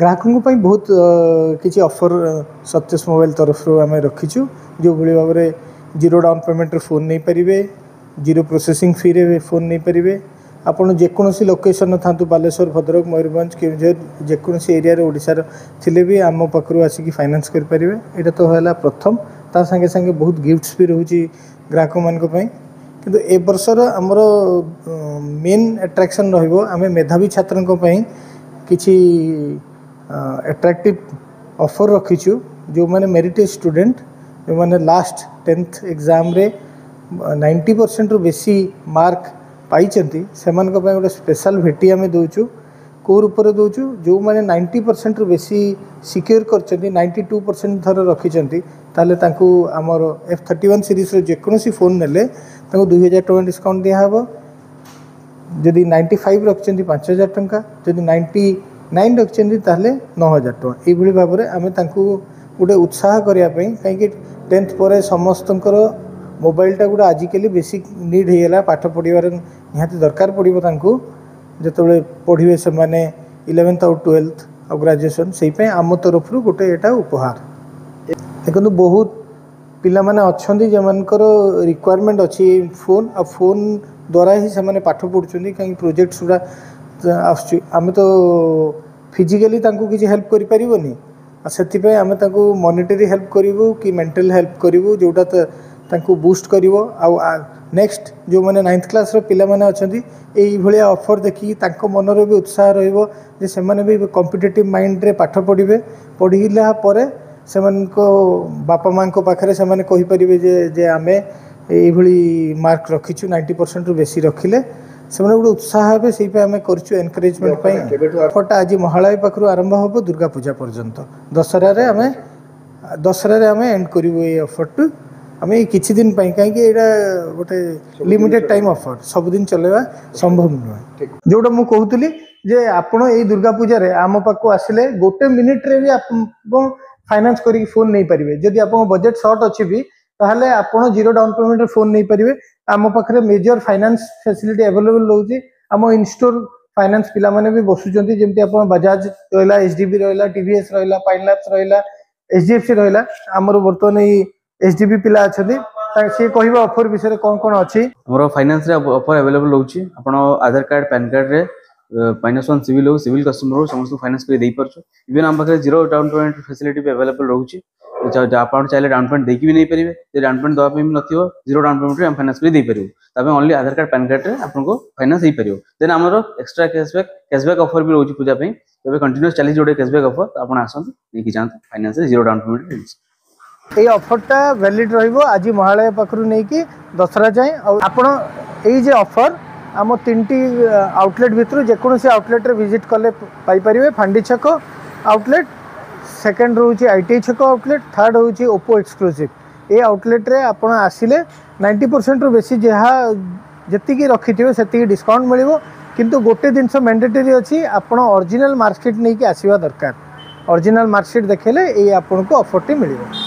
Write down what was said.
ग्राहकों बहुत किसी ऑफर सत्यस मोबाइल तरफ आम रखीचु जो भाई भाव में 0 डाउन पेमेंट फोन नहीं पारे, 0 प्रोसेसिंग फी रे फोन नहीं पारे। आपड़ जेकोसी लोकेशन था बालेश्वर भद्रक मयूरभंज केउझर जेकोसी एरिया ओडिशार थिले भी आम पाखु आसिक फाइनान्स करेंगे। यहाँ तो है प्रथम ता संगे संगे बहुत गिफ्ट्स भी रोचे ग्राहक मानी। किंतु ए वर्षर आमर मेन अट्राक्शन रमें मेधावी छात्रों किसी अट्रैक्टिव ऑफर रखीचु जो मैंने मेरिटेज स्टूडेंट जो मैंने लास्ट 10th एग्जाम रे 90% रु बेसी मार्क पाई से गोटे स्पेशल भेटी आम दौचु कौ रूप में दौचु जो मैंने 90% रु बेसी सिक्योर कर 92% थर रखिंट ताले आमर F31 सीरीज जेकोसी फोन ने 2000 टका डिस्काउंट दिहब। जदि 95 रखिंट 5000 टंका, जदि 99 रखिंट ताहले 9000 टका। ये भाव में आम गोटे उत्साह करने कहीं 10th पर समस्त मोबाइलटा गोटे आजिकल बेसिक नीड हो गला पाठ पढ़ार निहाती दरकार पड़ो जो पढ़े से 11th और 12th और ग्रेजुएशन से आम तरफ गोटे यहाँ उपहार। देखो बहुत पिला माने अच्छी जो रिक्वायरमेंट अच्छी फोन आ फोन द्वारा ही से पाठ पढ़ुं कहीं प्रोजेक्ट्स गुड़ा आम तो फिजिकली किसी हेल्प करें से आम मॉनिटरी हेल्प करूँ कि मेंटल हेल्प करूँ जोटा तांको बूस्ट करिवो। नेक्स्ट जो मैंने 9th क्लास पिला माने अछंती एई भलिया ऑफर देखि तांको मनरे भी उत्साह रहिबो जे से माने भी कॉम्पिटिटिव माइंड रे पाठ पढ़िबे। पढ़िला परे सेमानको बापा मां को पाखरे से माने कहि परिबे जे आमे एई भली मार्क रखिछु 90% रु बेसी रखिले से गोटे उत्साह हे से आम करछु एनकरेजमेंट। ऑफरटा आज महालय पाखरु आरंभ होबो दुर्गा पूजा पर्यंत दशहरा आम एंड करू ये ऑफर आम किसी दिन कहीं गोटे लिमिटेड टाइम ऑफर सबुदिन चलेगा संभव नुहे। जोटा मुझे कहूली जे आपण ये दुर्गा पूजा रे आम पाक आसिले गोटे मिनिट रे भी आप फाइनान्स करी फोन नहीं पारे। जदि आप बजेट शॉर्ट अच्छी भी ताहले आपण 0 डाउन पेमेंट फोन नहीं पारे। आम पाखे मेजर फाइनान्स फैसिलिटी अवेलेबल रोचे। आम इनस्टोर फाइनान्स पिला माने भी बसुचंती जेमती आपण बजाज रहिला, एचडीबी रहिला, टीवीएस रहिला, पाइनलैब्स रहिला, एचडीएफसी रहिला। आमर बर्तमान एचडीबी पिला अच्छे सी कह ऑफर विषय कौन कौन अच्छी मोर फाइनेंस रे ऑफर अवेलेबल रोचे। आपण आधार कार्ड पैन कार्ड रे -1 सिविल हो सिविल कस्टमर हो समस्त फाइनेंस कर दे परछु। इवन हम पाखे 0 डाउन पेमेंट फैसिलिटी भी अवेलेबल रोचे। आप चाहे डाउन पेमेंट देकी भी नहीं पारे, डाउन पेमेंट दवा भी नथिबो 0 डाउन पेमेंट रे हम फाइनेंस कर दे परिबो। तबे ओनली आधार कार्ड पैन कार्ड रे आपनको फाइनेंस हे परिबो। देन हमरो एक्स्ट्रा कैशबैक ऑफर भी रोचे पूजा पे। तबे कंटीन्यूअस चली जोडे कैशबैक ऑफर तो आपण आसंत नेकी जांत फाइनेंस रे 0 डाउन पेमेंट। ये ऑफरटा वैलिड रहिबो आज महालय पाखरु नहीं कि दशहरा जाए। आपण ये ऑफर आम 3टी आउटलेट भितर जेकोसी आउटलेट रे विजिट कले पाई परिबे। फांडी छक आउटलेट, सेकंड रोचे आईटी छक आउटलेट, थर्ड होची ओप्पो एक्सक्लूसिव। ये आउटलेट रे आपण आसिले 90% रु बेसी जहाँ जति रखिथिबे सेति डिस्काउंट मिलिबो। किंतु गोटे जिनस मैंडेटरी अछि आपण ओरिजिनल मार्कशीट नहीं कि आसीबा दरकार। ओरिजिनल मार्कशीट देखेले ये आपनको ऑफर टी मिलिबो।